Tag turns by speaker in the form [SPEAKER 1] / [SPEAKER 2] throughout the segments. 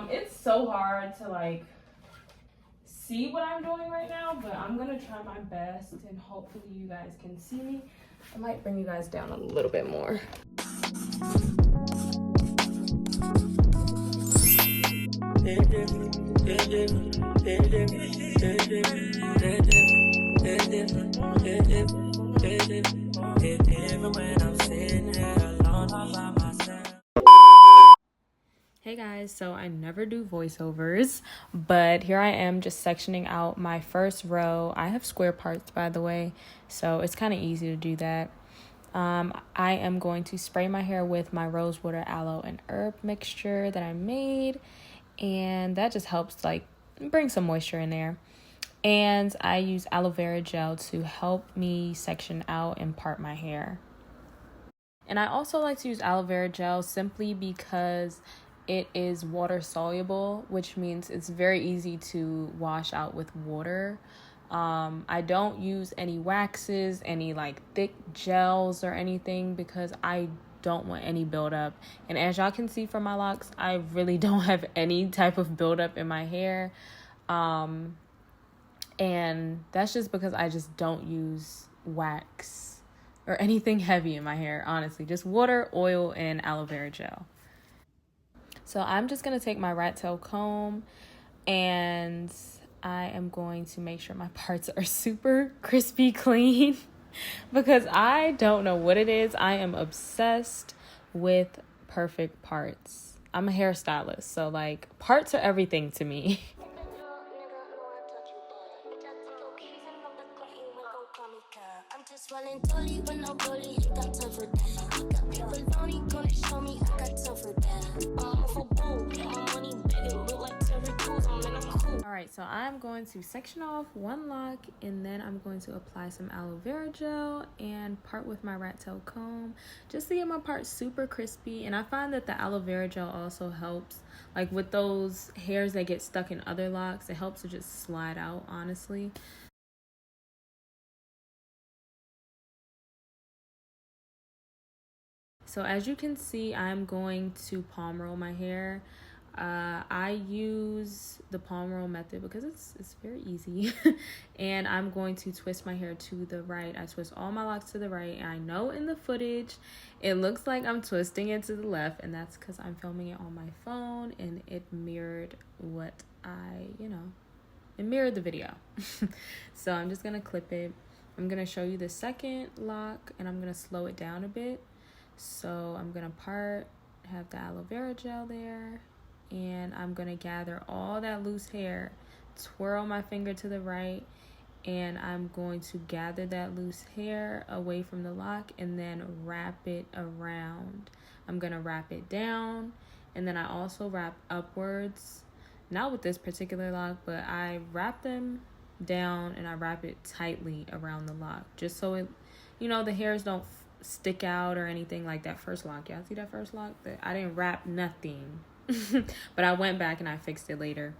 [SPEAKER 1] It's so hard to like see what I'm doing right now, but I'm gonna try my best and hopefully you guys can see me. I might bring you guys down a little bit more. Hey guys, so I never do voiceovers, but here I am just sectioning out my first row. I have square parts, by the way, so it's kind of easy to do that. I am going to spray my hair with my rose water, aloe, and herb mixture that I made, and that just helps like bring some moisture in there. And I use aloe vera gel to help me section out and part my hair. And I also like to use aloe vera gel simply because it is water soluble, which means it's very easy to wash out with water. I don't use any waxes, any like thick gels or anything because I don't want any buildup. And as y'all can see from my locks, I really don't have any type of buildup in my hair. And that's just because I just don't use wax or anything heavy in my hair, honestly. Just water, oil, and aloe vera gel. So I'm just going to take my rat tail comb and I am going to make sure my parts are super crispy clean because I don't know what it is. I am obsessed with perfect parts. I'm a hairstylist, so like parts are everything to me. Alright, so I'm going to section off one lock and then I'm going to apply some aloe vera gel and part with my rat tail comb just to get my parts super crispy. And I find that the aloe vera gel also helps like with those hairs that get stuck in other locks. It helps to just slide out, honestly. So as you can see, I'm going to palm roll my hair. I use the palm roll method because it's very easy. And I'm going to twist my hair to the right. I twist all my locks to the right. And I know in the footage, it looks like I'm twisting it to the left. And that's because I'm filming it on my phone and it mirrored what it mirrored the video. So I'm just going to clip it. I'm going to show you the second lock and I'm going to slow it down a bit. So I'm going to have the aloe vera gel there, and I'm going to gather all that loose hair, twirl my finger to the right, and I'm going to gather that loose hair away from the lock and then wrap it around. I'm going to wrap it down, and then I also wrap upwards, not with this particular lock, but I wrap them down and I wrap it tightly around the lock just so it, the hairs don't stick out or anything like that first lock. Y'all see that first lock? I didn't wrap nothing. But I went back and I fixed it later.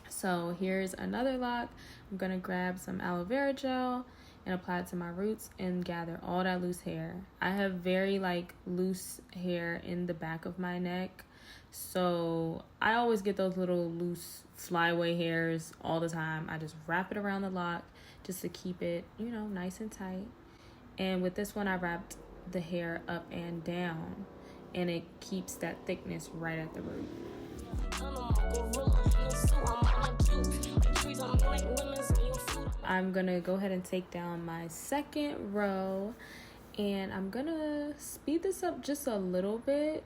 [SPEAKER 1] So here's another lock. I'm going to grab some aloe vera gel and apply it to my roots and gather all that loose hair. I have very like loose hair in the back of my neck. So I always get those little loose flyaway hairs all the time. I just wrap it around the lock just to keep it, nice and tight. And with this one, I wrapped the hair up and down, and it keeps that thickness right at the root. I'm gonna go ahead and take down my second row, and I'm gonna speed this up just a little bit.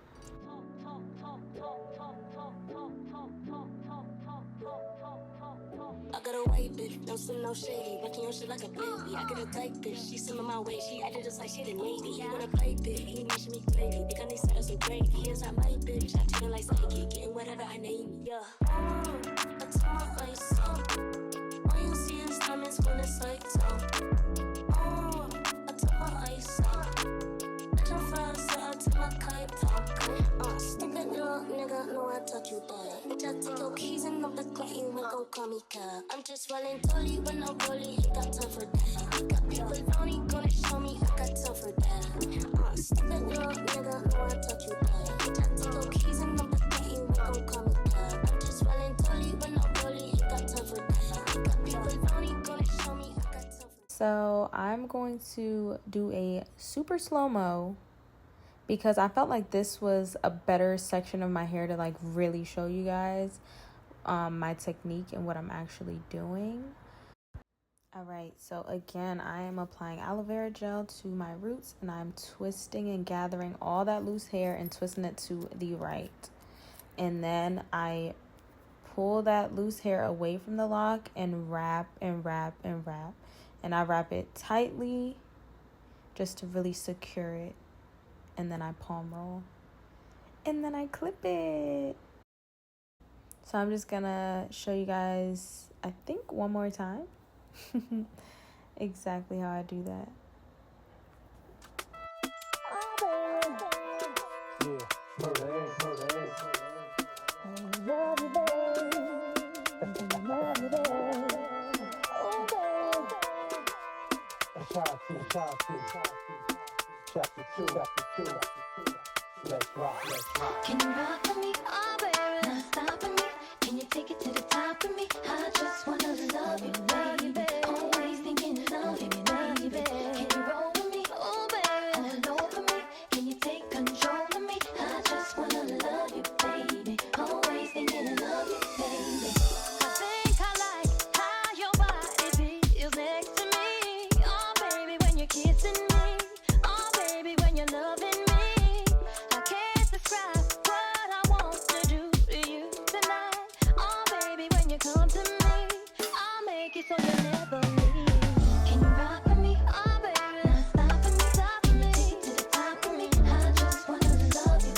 [SPEAKER 2] I got a white bitch, don't send no shady. Making your shit like a baby. I get a tight bitch, she swimming my way. She acted just like she the Navy. You wanna play big, he makes me crazy. Because they said it's so great. He is not my bitch, I treat her like psychic. Getting whatever I name, yeah. I took my face off. All you see is diamonds when it's lights off. I took my ice off. Bitch, I'm fast, so I took my kite off. Stupid little nigga, know I taught you that. Bitch, I take your keys and I'm the clock, you ain't gon' call me cab. I'm just running totally with no bully, ain't got time for that. He got people on, he gonna show me, I got time for that. Stupid little nigga, know I taught you that. Bitch, I take your keys and I'm the clock, you ain't gon' call me cab.
[SPEAKER 1] So I'm going to do a super slow-mo because I felt like this was a better section of my hair to like really show you guys my technique and what I'm actually doing. All right, so again, I am applying aloe vera gel to my roots, and I'm twisting and gathering all that loose hair and twisting it to the right. And then I pull that loose hair away from the lock and wrap and wrap and wrap. And I wrap it tightly just to really secure it. And then I palm roll. And then I clip it. So I'm just gonna show you guys, I think, one more time. Exactly how I do that.
[SPEAKER 2] Chapter 2. Let's rock. Can you rock for me? Oh, baby, not stopping me. Can you take it to the top of me? I just wanna love you, baby. Always thinking of you, baby. Can you roll with me? Oh, baby, all over me. Can you take control of me? I just wanna love you, baby. Always thinking of you, baby. I think I like how your body feels next to me. Oh, baby, when you're kissing me. Oh, baby, when you're loving me. I can't describe what I want to do to you tonight. Oh, baby, when you come to me, I'll make it so you never leave. Can you rock with me? Oh, baby, not stopping me. Take it to the top of me. I just wanna love you,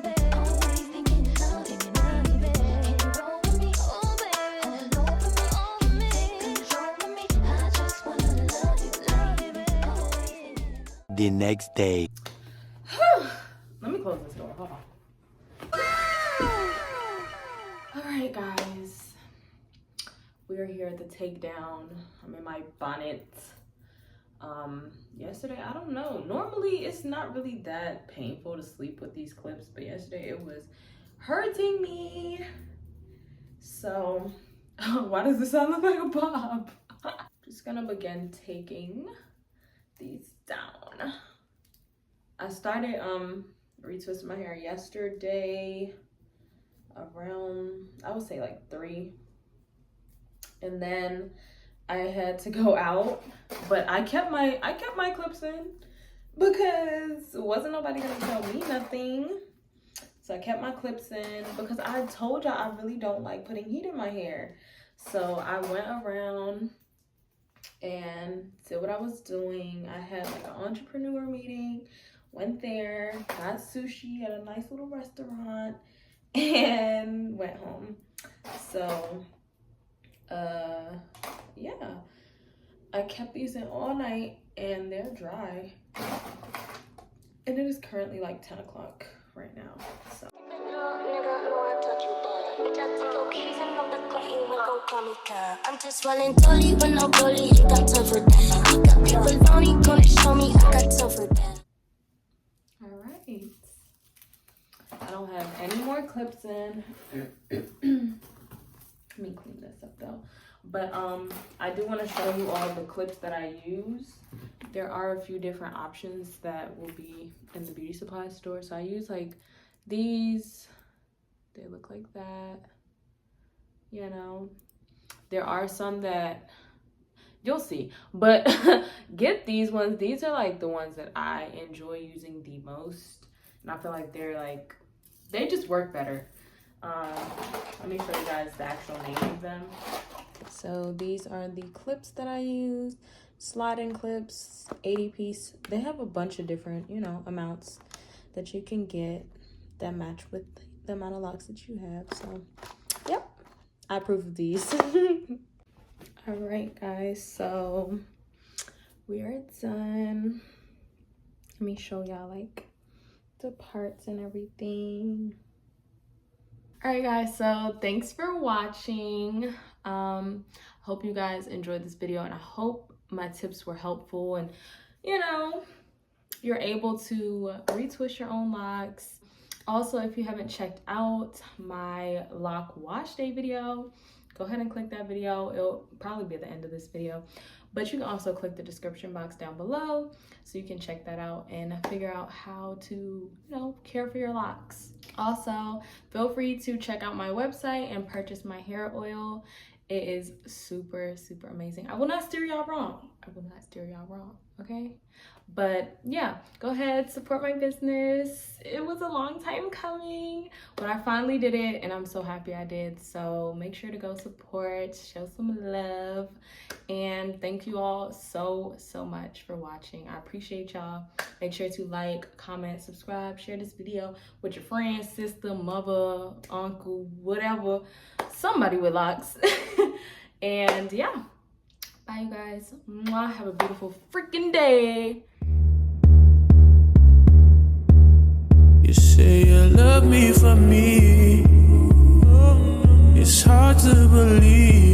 [SPEAKER 2] baby. Always thinking of you, baby. Can you roll with me? Oh, baby, all over me. Take control of me. I just wanna love you, baby.
[SPEAKER 3] The next day.
[SPEAKER 1] Let me close this door. Hold on. All right, guys. We are here at the takedown. I'm in my bonnet. Yesterday, I don't know. Normally, it's not really that painful to sleep with these clips, but yesterday it was hurting me. So, why does this sound like a bob? Just gonna begin taking these down. I started retwisting my hair yesterday around, I would say like 3, and then I had to go out, but I kept my clips in because wasn't nobody gonna tell me nothing. So I kept my clips in because I told y'all I really don't like putting heat in my hair. So I went around and did what I was doing. I had like an entrepreneur meeting, went there, got sushi at a nice little restaurant, and went home. So yeah, I kept these in all night and they're dry, and it is currently like 10 o'clock right now. So
[SPEAKER 2] I'm just rolling dolly when no bully, you got time for that. You got people on you gonna show me I got time for that.
[SPEAKER 1] all right, I don't have any more clips in. Let me clean this up though. But I do want to show you all the clips that I use. There are a few different options that will be in the beauty supply store. So I use like these. They look like that. You know, there are some that you'll see, but get these ones. These are like the ones that I enjoy using the most, and I feel like they just work better. Let me show you guys the actual name of them. So these are the clips that I use, sliding clips, 80-piece. They have a bunch of different, you know, amounts that you can get that match with the amount of locks that you have. So, yep, I approve of these. All right, guys, so we are done. Let me show y'all like the parts and everything. All right, guys, so thanks for watching. Hope you guys enjoyed this video, and I hope my tips were helpful, and you know, you're able to retwist your own locks. Also, if you haven't checked out my lock wash day video, go ahead and click that video. It'll probably be at the end of this video, but you can also click the description box down below so you can check that out and figure out how to, you know, care for your locks. Also, feel free to check out my website and purchase my hair oil. It is super, super amazing. I will not steer y'all wrong. I will not steer y'all wrong, okay? But yeah, go ahead, support my business. It was a long time coming, but I finally did it and I'm so happy I did. So make sure to go support, show some love, and thank you all so, so much for watching. I appreciate y'all. Make sure to like, comment, subscribe, share this video with your friends, sister, mother, uncle, whatever, somebody with locks. And yeah, bye you guys. Mwah. Have a beautiful freaking day.
[SPEAKER 3] You say you love me for me. It's hard to believe.